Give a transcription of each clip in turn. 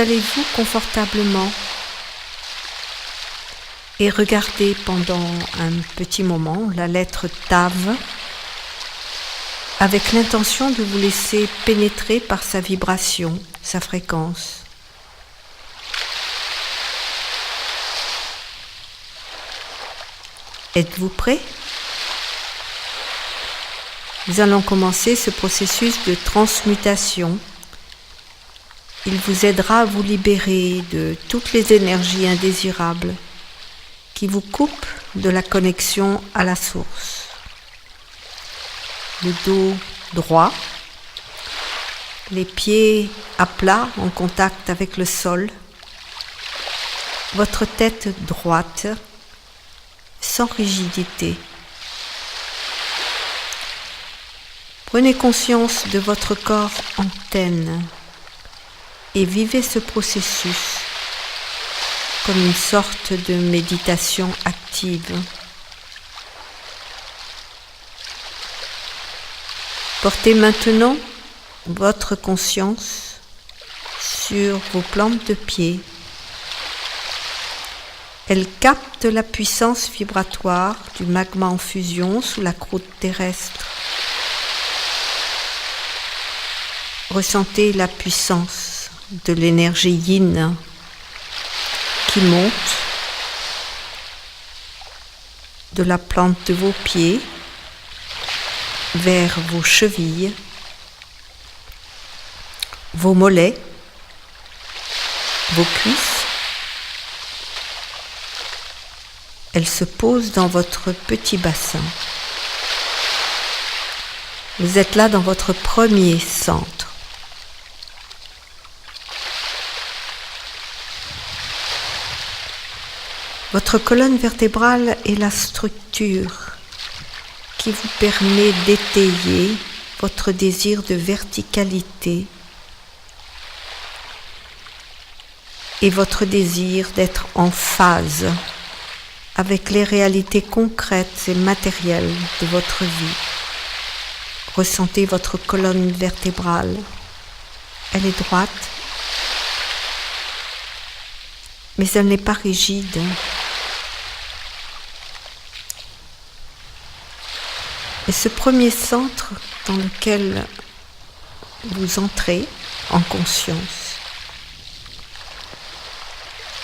Installez-vous confortablement et regardez pendant un petit moment la lettre Tav avec l'intention de vous laisser pénétrer par sa vibration, sa fréquence. Êtes-vous prêt ? Nous allons commencer ce processus de transmutation. Il vous aidera à vous libérer de toutes les énergies indésirables qui vous coupent de la connexion à la source. Le dos droit, les pieds à plat en contact avec le sol, votre tête droite, sans rigidité. Prenez conscience de votre corps antenne et vivez ce processus comme une sorte de méditation active. Portez maintenant votre conscience sur vos plantes de pied. Elles captent la puissance vibratoire du magma en fusion sous la croûte terrestre. Ressentez la puissance de l'énergie yin qui monte de la plante de vos pieds vers vos chevilles, vos mollets, vos cuisses. Elle se pose dans votre petit bassin. Vous êtes là dans votre premier centre. Votre colonne vertébrale est la structure qui vous permet d'étayer votre désir de verticalité et votre désir d'être en phase avec les réalités concrètes et matérielles de votre vie. Ressentez votre colonne vertébrale. Elle est droite, mais elle n'est pas rigide. Et ce premier centre dans lequel vous entrez en conscience,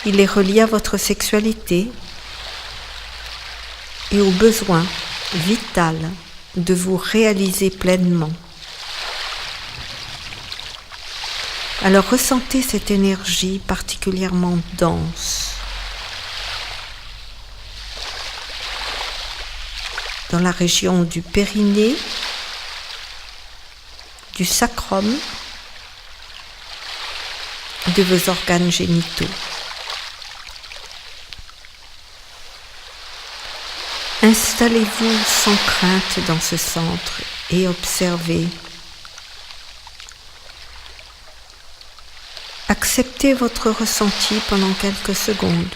il est relié à votre sexualité et au besoin vital de vous réaliser pleinement. Alors ressentez cette énergie particulièrement dense dans la région du périnée, du sacrum, de vos organes génitaux. Installez-vous sans crainte dans ce centre et observez. Acceptez votre ressenti pendant quelques secondes.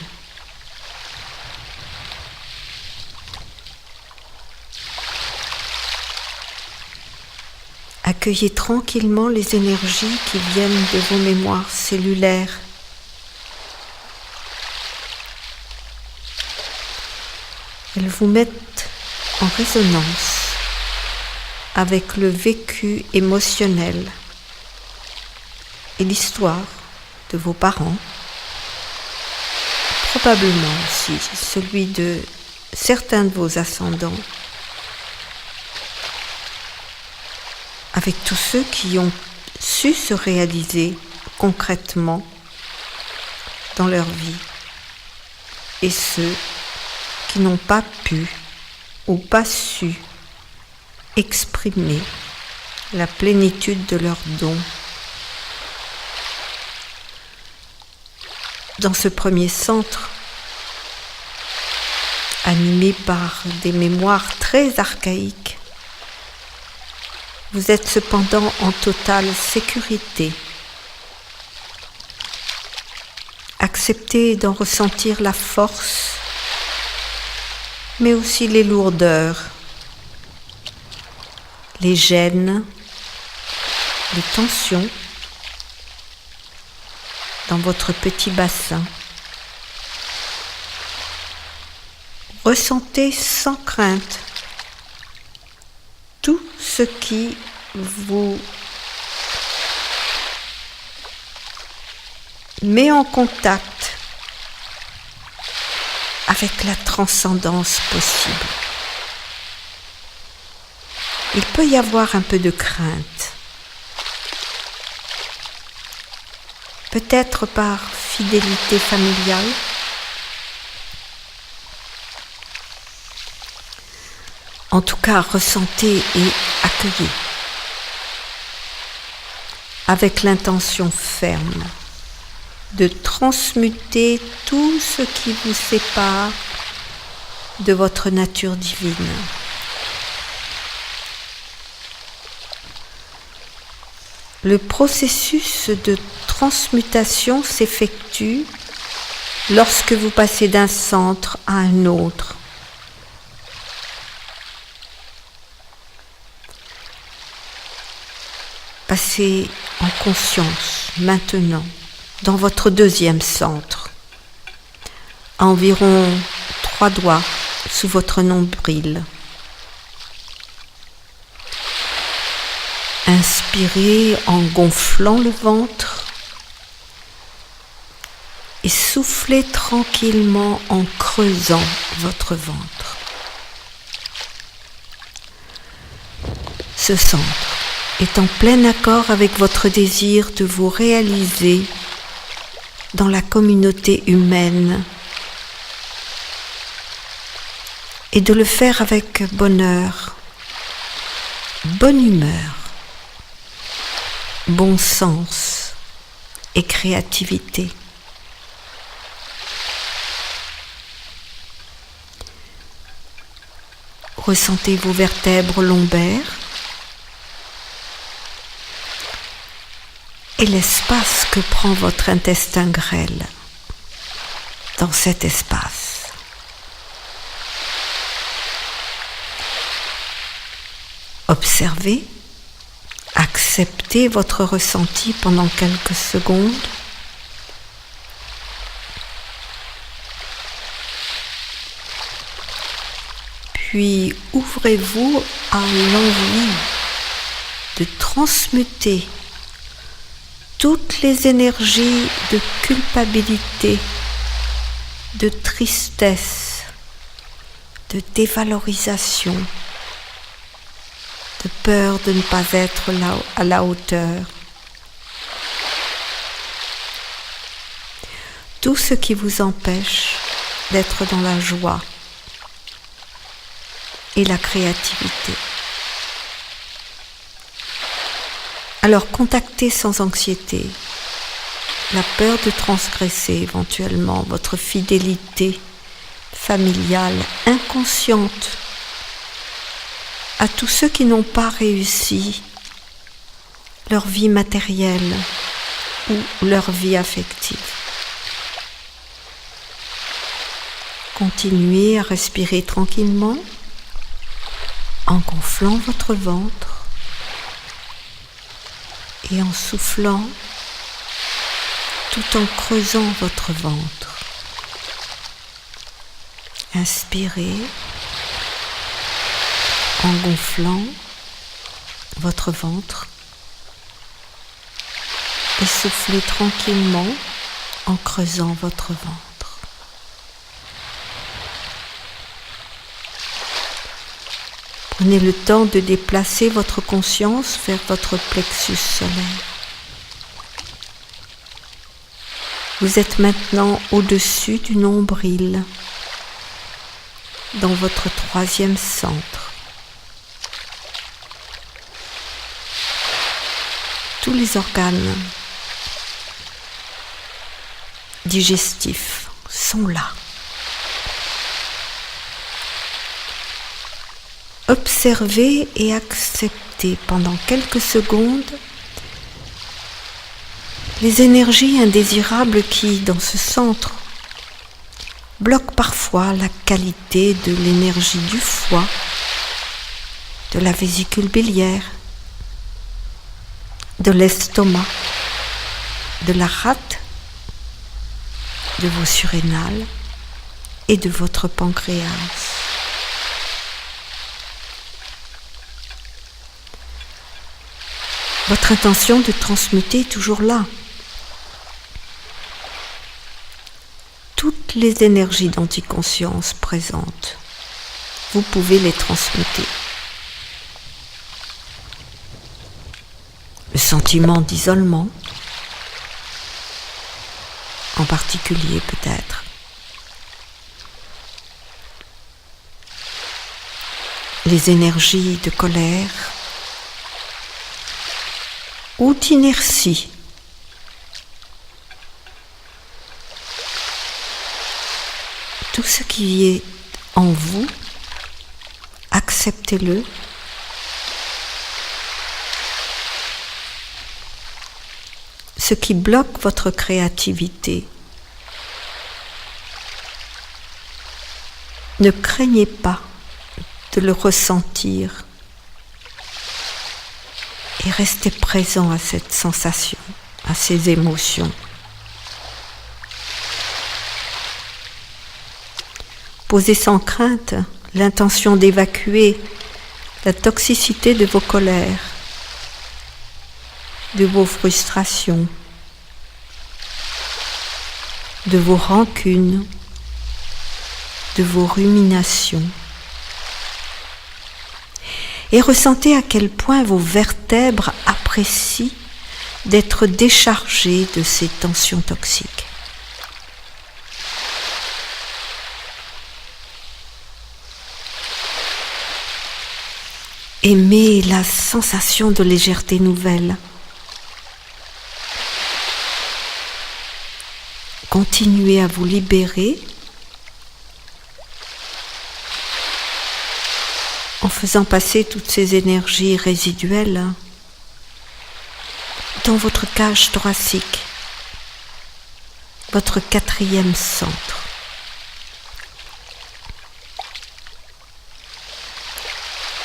Accueillez tranquillement les énergies qui viennent de vos mémoires cellulaires. Elles vous mettent en résonance avec le vécu émotionnel et l'histoire de vos parents, probablement aussi celui de certains de vos ascendants, avec tous ceux qui ont su se réaliser concrètement dans leur vie et ceux qui n'ont pas pu ou pas su exprimer la plénitude de leurs dons. Dans ce premier centre, animé par des mémoires très archaïques, vous êtes cependant en totale sécurité. Acceptez d'en ressentir la force, mais aussi les lourdeurs, les gênes, les tensions dans votre petit bassin. Ressentez sans crainte tout ce qui vous met en contact avec la transcendance possible. Il peut y avoir un peu de crainte, peut-être par fidélité familiale, en tout cas ressentez et accueillez avec l'intention ferme de transmuter tout ce qui vous sépare de votre nature divine. Le processus de transmutation s'effectue lorsque vous passez d'un centre à un autre. Passez en conscience maintenant dans votre deuxième centre, à environ 3 doigts sous votre nombril. Inspirez en gonflant le ventre et soufflez tranquillement en creusant votre ventre. Ce centre est en plein accord avec votre désir de vous réaliser dans la communauté humaine et de le faire avec bonheur, bonne humeur, bon sens et créativité. Ressentez vos vertèbres lombaires et l'espace que prend votre intestin grêle dans cet espace. Observez, acceptez votre ressenti pendant quelques secondes. Puis ouvrez-vous à l'envie de transmuter toutes les énergies de culpabilité, de tristesse, de dévalorisation, de peur de ne pas être à la hauteur. Tout ce qui vous empêche d'être dans la joie et la créativité. Alors contactez sans anxiété la peur de transgresser éventuellement votre fidélité familiale inconsciente à tous ceux qui n'ont pas réussi leur vie matérielle ou leur vie affective. Continuez à respirer tranquillement en gonflant votre ventre et en soufflant tout en creusant votre ventre. Inspirez en gonflant votre ventre et soufflez tranquillement en creusant votre ventre. Prenez le temps de déplacer votre conscience vers votre plexus solaire. Vous êtes maintenant au-dessus du nombril, dans votre troisième centre. Tous les organes digestifs sont là. Observez et acceptez pendant quelques secondes les énergies indésirables qui, dans ce centre, bloquent parfois la qualité de l'énergie du foie, de la vésicule biliaire, de l'estomac, de la rate de vos surrénales et de votre pancréas. Votre intention de transmuter est toujours là. Toutes les énergies d'anticonscience présentes, vous pouvez les transmuter. Le sentiment d'isolement, en particulier peut-être. Les énergies de colère ou d'inertie. Tout ce qui est en vous, acceptez-le. Ce qui bloque votre créativité, ne craignez pas de le ressentir et restez présent à cette sensation, à ces émotions. Posez sans crainte l'intention d'évacuer la toxicité de vos colères, de vos frustrations, de vos rancunes, de vos ruminations. Et ressentez à quel point vos vertèbres apprécient d'être déchargées de ces tensions toxiques. Aimez la sensation de légèreté nouvelle. Continuez à vous libérer en faisant passer toutes ces énergies résiduelles dans votre cage thoracique, votre 4e centre.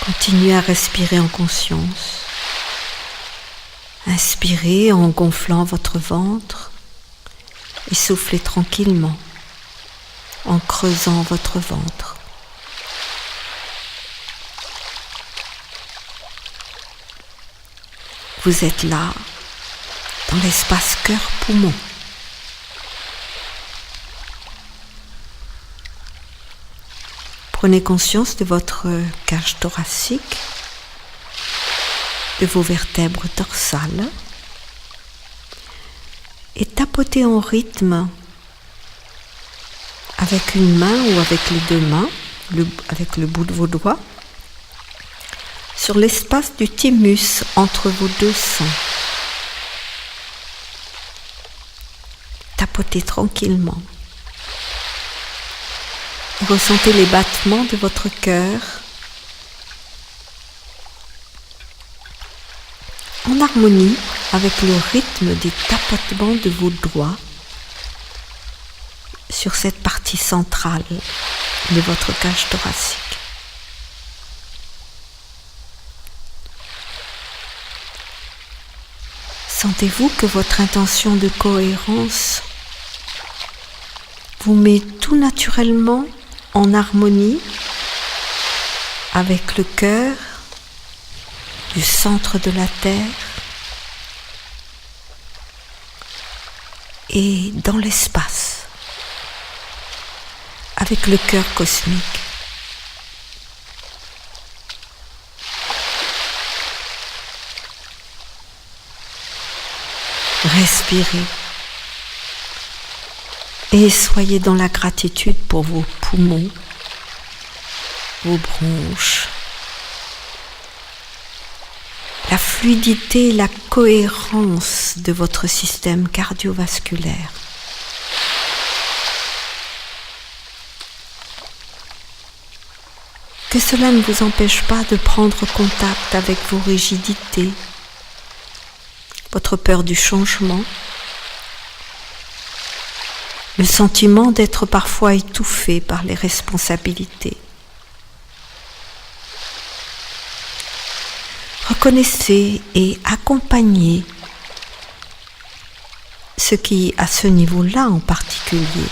Continuez à respirer en conscience. Inspirez en gonflant votre ventre et soufflez tranquillement en creusant votre ventre. Vous êtes là, dans l'espace cœur-poumon. Prenez conscience de votre cage thoracique, de vos vertèbres dorsales et tapotez en rythme avec une main ou avec les deux mains, avec le bout de vos doigts, sur l'espace du thymus entre vos deux seins. Tapotez tranquillement. Ressentez les battements de votre cœur en harmonie avec le rythme des tapotements de vos doigts sur cette partie centrale de votre cage thoracique. Sentez-vous que votre intention de cohérence vous met tout naturellement en harmonie avec le cœur du centre de la Terre et dans l'espace avec le cœur cosmique. Respirez et soyez dans la gratitude pour vos poumons, vos bronches, la fluidité et la cohérence de votre système cardiovasculaire. Que cela ne vous empêche pas de prendre contact avec vos rigidités, votre peur du changement, le sentiment d'être parfois étouffé par les responsabilités. Reconnaissez et accompagnez ce qui, à ce niveau-là en particulier,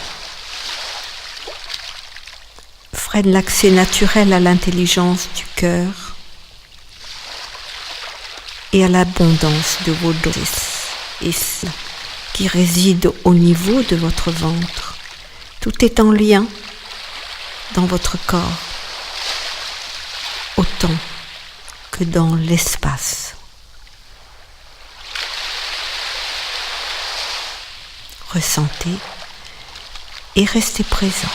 freine l'accès naturel à l'intelligence du cœur et à l'abondance de vos dons qui résident au niveau de votre ventre. Tout est en lien dans votre corps, autant que dans l'espace. Ressentez et restez présent.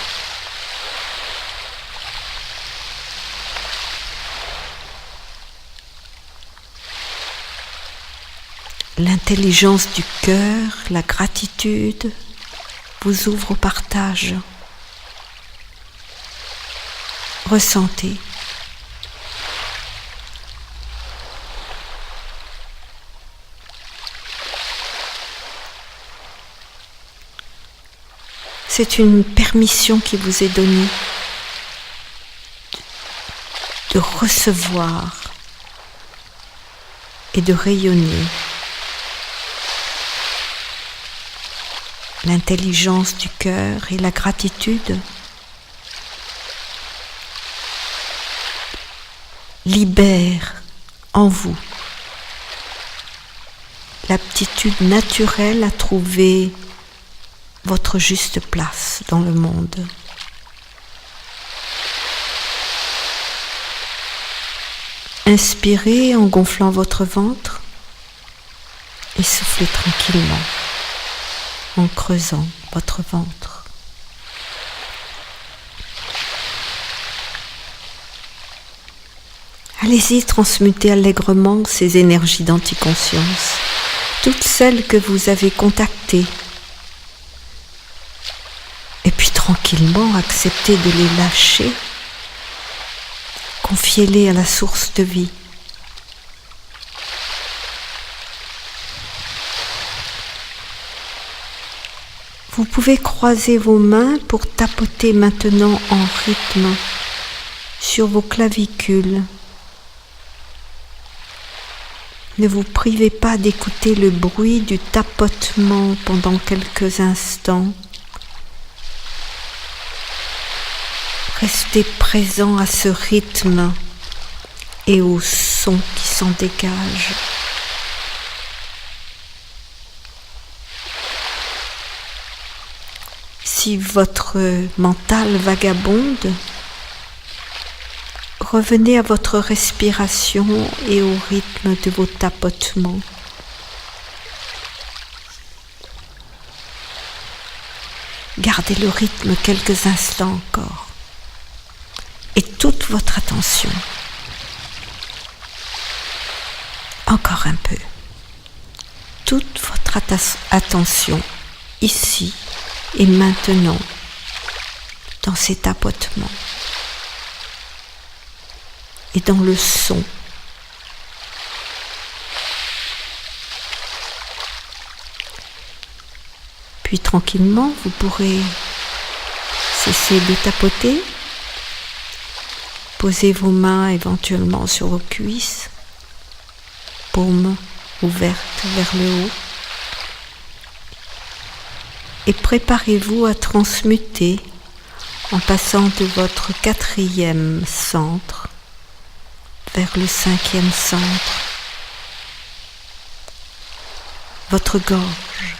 L'intelligence du cœur, la gratitude vous ouvre au partage. Ressentez. C'est une permission qui vous est donnée de recevoir et de rayonner. L'intelligence du cœur et la gratitude libèrent en vous l'aptitude naturelle à trouver votre juste place dans le monde. Inspirez en gonflant votre ventre et soufflez tranquillement en creusant votre ventre. Allez-y, transmutez allègrement ces énergies d'anticonscience, toutes celles que vous avez contactées. Et puis tranquillement, acceptez de les lâcher. Confiez-les à la source de vie. Vous pouvez croiser vos mains pour tapoter maintenant en rythme sur vos clavicules. Ne vous privez pas d'écouter le bruit du tapotement pendant quelques instants. Restez présent à ce rythme et au son qui s'en dégage. Si votre mental vagabonde, revenez à votre respiration et au rythme de vos tapotements. Gardez le rythme quelques instants encore et toute votre attention. Encore un peu. Toute votre attention ici et maintenant dans ces tapotements et dans le son. Puis tranquillement, vous pourrez cesser de tapoter, poser vos mains éventuellement sur vos cuisses, paumes ouvertes vers le haut, et préparez-vous à transmuter en passant de votre 4e centre vers le 5e centre, votre gorge,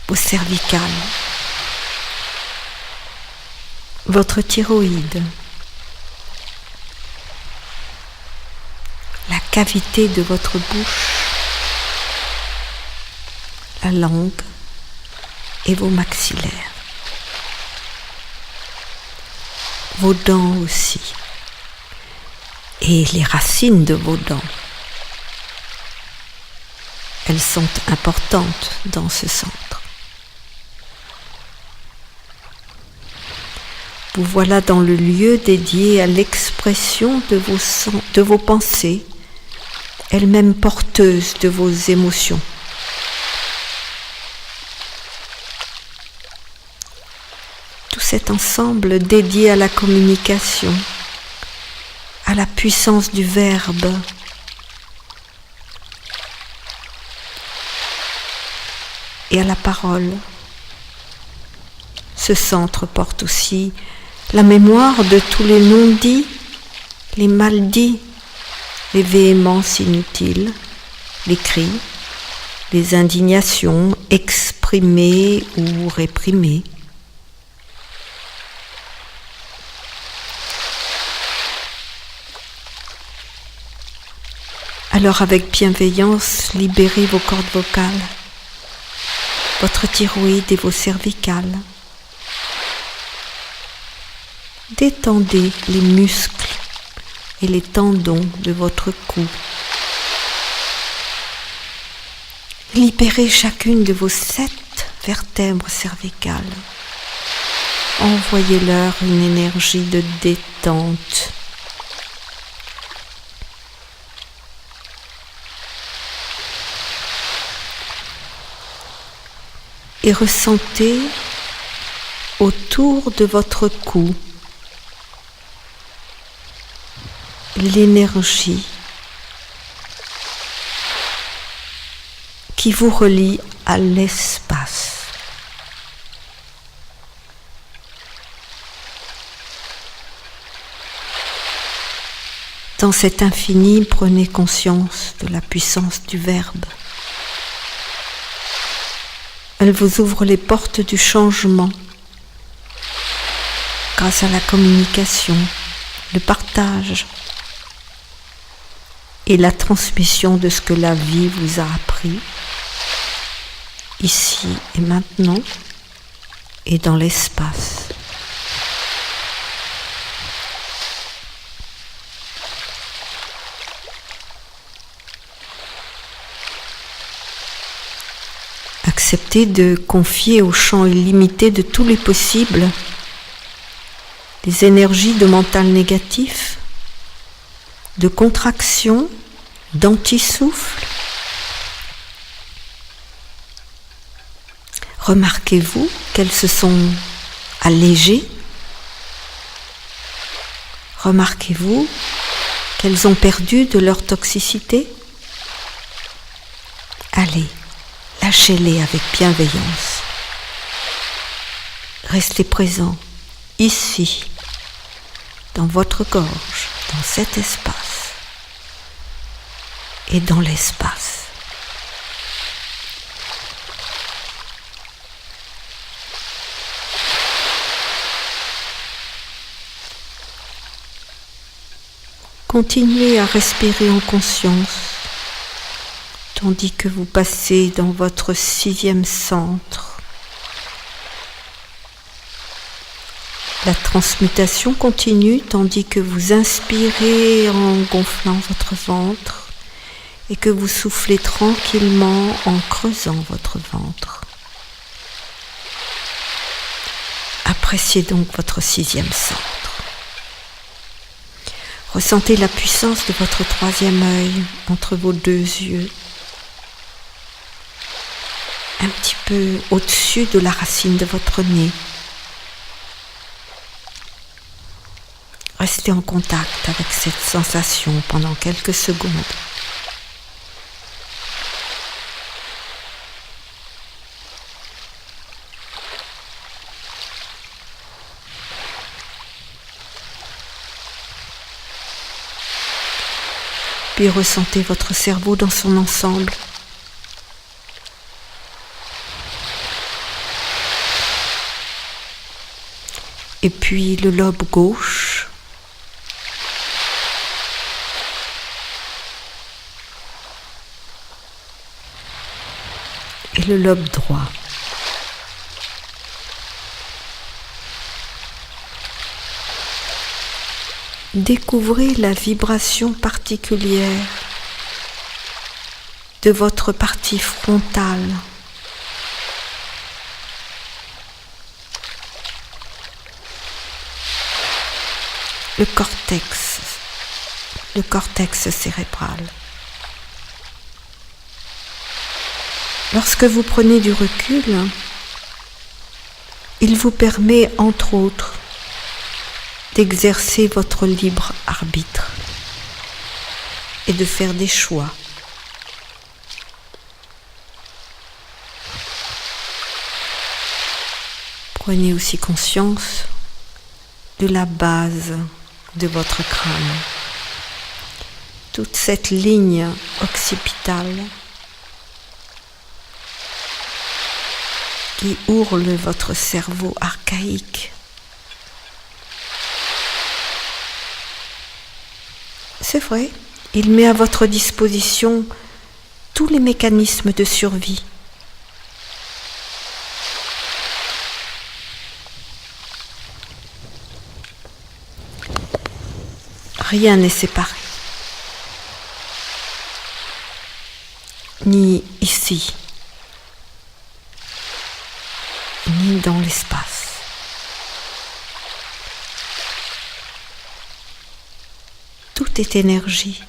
vos cervicales, votre thyroïde, la cavité de votre bouche, la langue et vos maxillaires. Vos dents aussi. Et les racines de vos dents. Elles sont importantes dans ce centre. Vous voilà dans le lieu dédié à l'expression de vos pensées, elles-mêmes porteuses de vos émotions. Tout cet ensemble dédié à la communication, à la puissance du verbe, et à la parole. Ce centre porte aussi la mémoire de tous les non-dits, les mal-dits, les véhémences inutiles, les cris, les indignations exprimées ou réprimées. Alors avec bienveillance, libérez vos cordes vocales, votre thyroïde et vos cervicales. Détendez les muscles et les tendons de votre cou. Libérez chacune de vos 7 vertèbres cervicales. Envoyez-leur une énergie de détente. Et ressentez autour de votre cou l'énergie qui vous relie à l'espace. Dans cet infini, prenez conscience de la puissance du Verbe. Elle vous ouvre les portes du changement grâce à la communication, le partage et la transmission de ce que la vie vous a appris, ici et maintenant, et dans l'espace. Acceptez de confier au champ illimité de tous les possibles les énergies de mental négatif, de contraction, d'anti-souffle. Remarquez-vous qu'elles se sont allégées. Remarquez-vous qu'elles ont perdu de leur toxicité. Allez, lâchez-les avec bienveillance. Restez présent, ici, dans votre gorge, dans cet espace et dans l'espace. Continuez à respirer en conscience, tandis que vous passez dans votre 6e centre. La transmutation continue tandis que vous inspirez en gonflant votre ventre et que vous soufflez tranquillement en creusant votre ventre. Appréciez donc votre 6e centre. Ressentez la puissance de votre 3e œil entre vos 2 yeux, un petit peu au-dessus de la racine de votre nez. Restez en contact avec cette sensation pendant quelques secondes. Puis ressentez votre cerveau dans son ensemble. Et puis le lobe gauche. Et le lobe droit. Découvrez la vibration particulière de votre partie frontale. Le cortex cérébral. Lorsque vous prenez du recul, il vous permet, entre autres, d'exercer votre libre arbitre et de faire des choix. Prenez aussi conscience de la base de votre crâne. Toute cette ligne occipitale qui ourle votre cerveau archaïque. C'est vrai, il met à votre disposition tous les mécanismes de survie. Rien n'est séparé, ni ici, ni dans l'espace. Tout est énergie,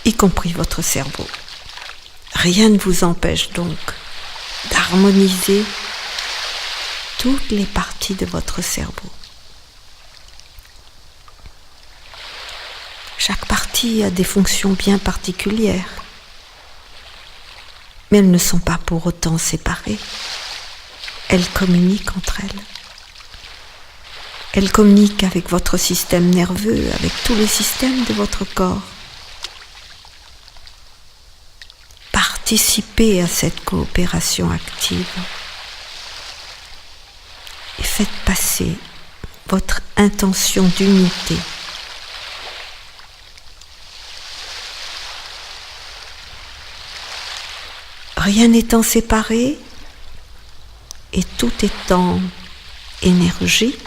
y compris votre cerveau. Rien ne vous empêche donc d'harmoniser toutes les parties de votre cerveau. Chaque partie a des fonctions bien particulières, mais elles ne sont pas pour autant séparées. Elles communiquent entre elles. Elles communiquent avec votre système nerveux, avec tous les systèmes de votre corps. Participez à cette coopération active et faites passer votre intention d'unité. Rien n'étant séparé et tout étant énergie,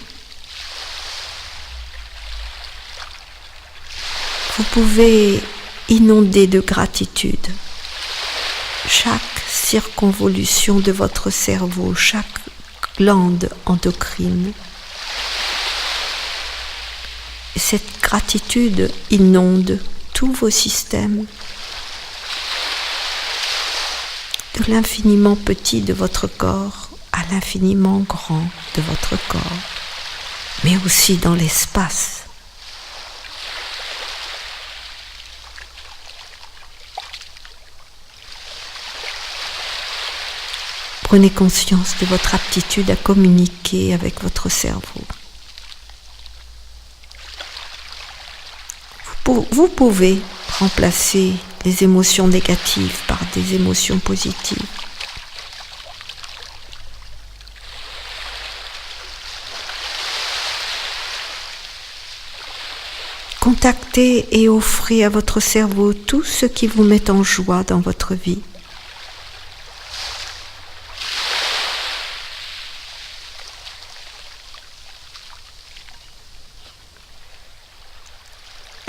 vous pouvez inonder de gratitude chaque circonvolution de votre cerveau, chaque glande endocrine. Et cette gratitude inonde tous vos systèmes, de l'infiniment petit de votre corps à l'infiniment grand de votre corps, mais aussi dans l'espace. Prenez conscience de votre aptitude à communiquer avec votre cerveau. Vous pouvez remplacer les émotions négatives par des émotions positives. Contactez et offrez à votre cerveau tout ce qui vous met en joie dans votre vie.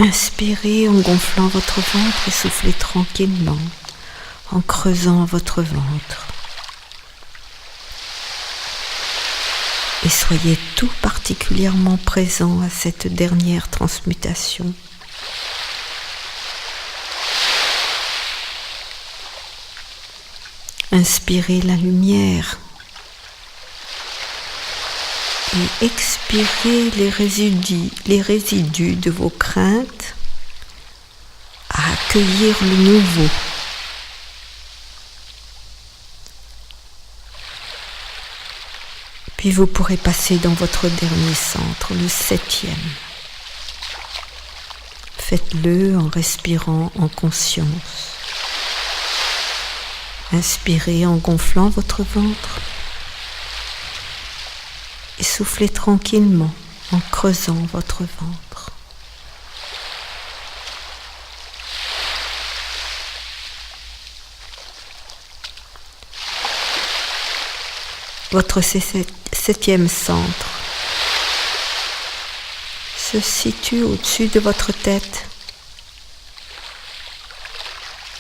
Inspirez en gonflant votre ventre et soufflez tranquillement en creusant votre ventre. Et soyez tout particulièrement présent à cette dernière transmutation. Inspirez la lumière et expirez les résidus de vos craintes à accueillir le nouveau. Puis vous pourrez passer dans votre dernier centre, le 7e. Faites-le en respirant en conscience. Inspirez en gonflant votre ventre. Et soufflez tranquillement en creusant votre ventre. Votre 7e centre se situe au-dessus de votre tête.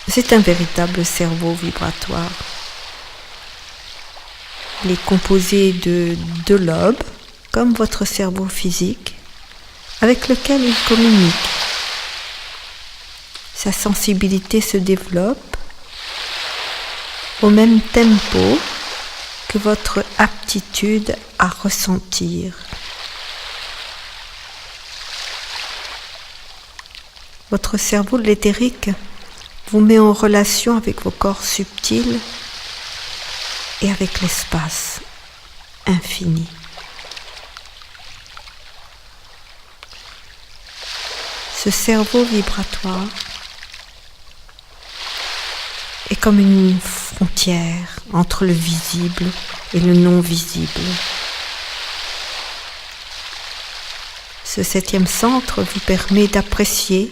C'est un véritable cerveau vibratoire. Il est composé de 2 lobes, comme votre cerveau physique, avec lequel il communique. Sa sensibilité se développe au même tempo que votre aptitude à ressentir. Votre cerveau de l'éthérique vous met en relation avec vos corps subtils et avec l'espace infini. Ce cerveau vibratoire est comme une frontière entre le visible et le non visible. Ce 7e centre vous permet d'apprécier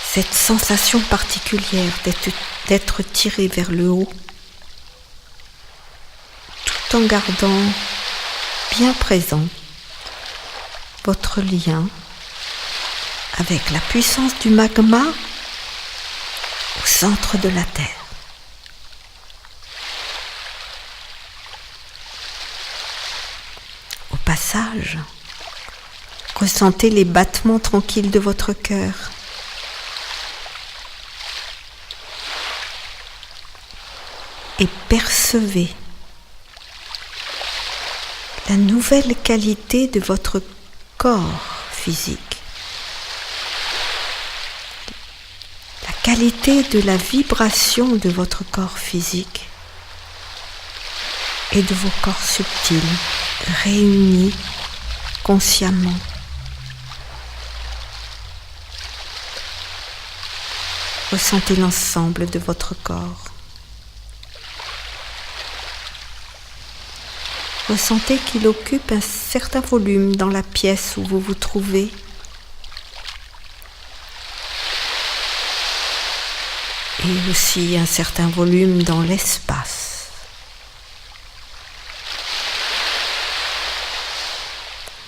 cette sensation particulière d'être tiré vers le haut, tout en gardant bien présent votre lien avec la puissance du magma au centre de la Terre. Au passage, ressentez les battements tranquilles de votre cœur. Et percevez la nouvelle qualité de votre corps physique, la qualité de la vibration de votre corps physique et de vos corps subtils réunis consciemment. Ressentez l'ensemble de votre corps. Ressentez qu'il occupe un certain volume dans la pièce où vous vous trouvez. Et aussi un certain volume dans l'espace.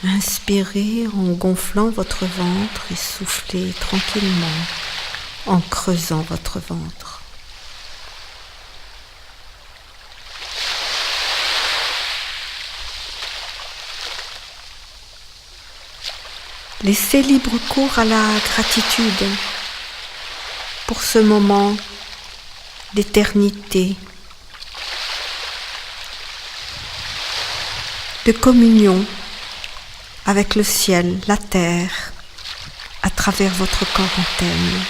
Inspirez en gonflant votre ventre et soufflez tranquillement en creusant votre ventre. Laissez libre cours à la gratitude pour ce moment d'éternité, de communion avec le ciel, la terre, à travers votre corps antenne.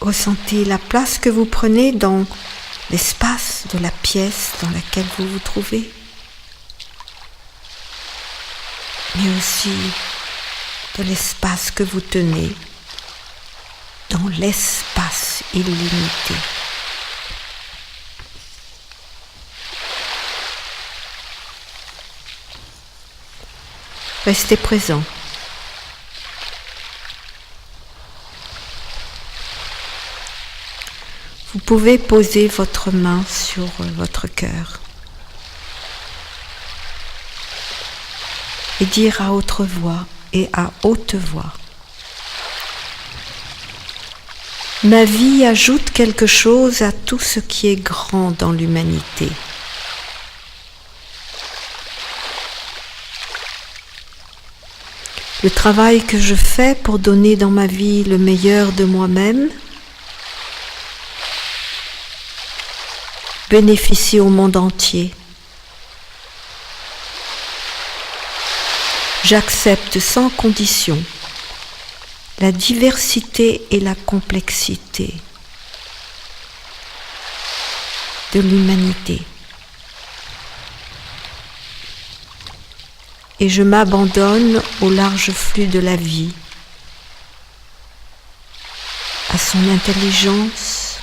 Ressentez la place que vous prenez dans l'espace de la pièce dans laquelle vous vous trouvez. Mais aussi de l'espace que vous tenez dans l'espace illimité. Restez présent. Vous pouvez poser votre main sur votre cœur et dire à haute voix et à haute voix: ma vie ajoute quelque chose à tout ce qui est grand dans l'humanité. Le travail que je fais pour donner dans ma vie le meilleur de moi-même bénéficie au monde entier. J'accepte sans condition la diversité et la complexité de l'humanité. Et je m'abandonne au large flux de la vie, à son intelligence,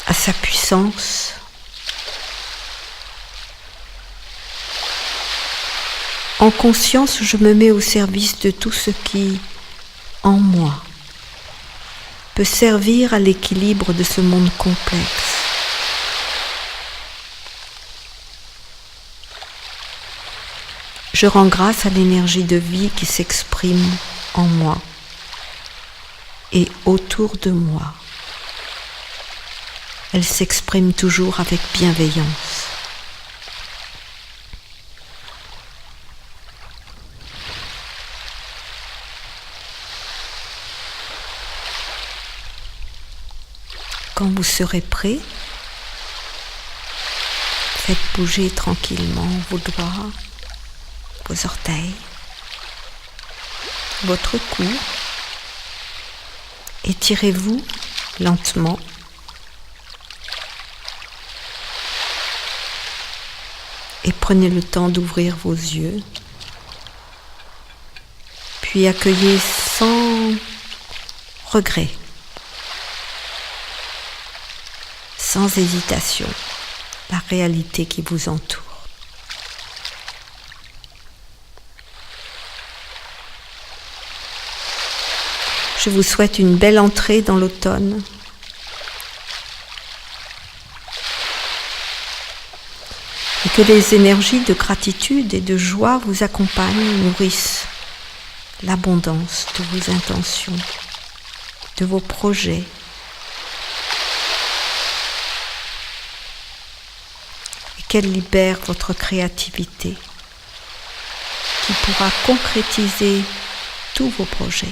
à sa puissance. En conscience, je me mets au service de tout ce qui, en moi, peut servir à l'équilibre de ce monde complexe. Je rends grâce à l'énergie de vie qui s'exprime en moi et autour de moi. Elle s'exprime toujours avec bienveillance. Quand vous serez prêt, faites bouger tranquillement vos doigts, vos orteils, votre cou, Étirez-vous lentement. Et prenez le temps d'ouvrir vos yeux. Puis accueillez sans regret, sans hésitation, la réalité qui vous entoure. Je vous souhaite une belle entrée dans l'automne. Et que les énergies de gratitude et de joie vous accompagnent, nourrissent l'abondance de vos intentions, de vos projets. Et qu'elle libère votre créativité qui pourra concrétiser tous vos projets.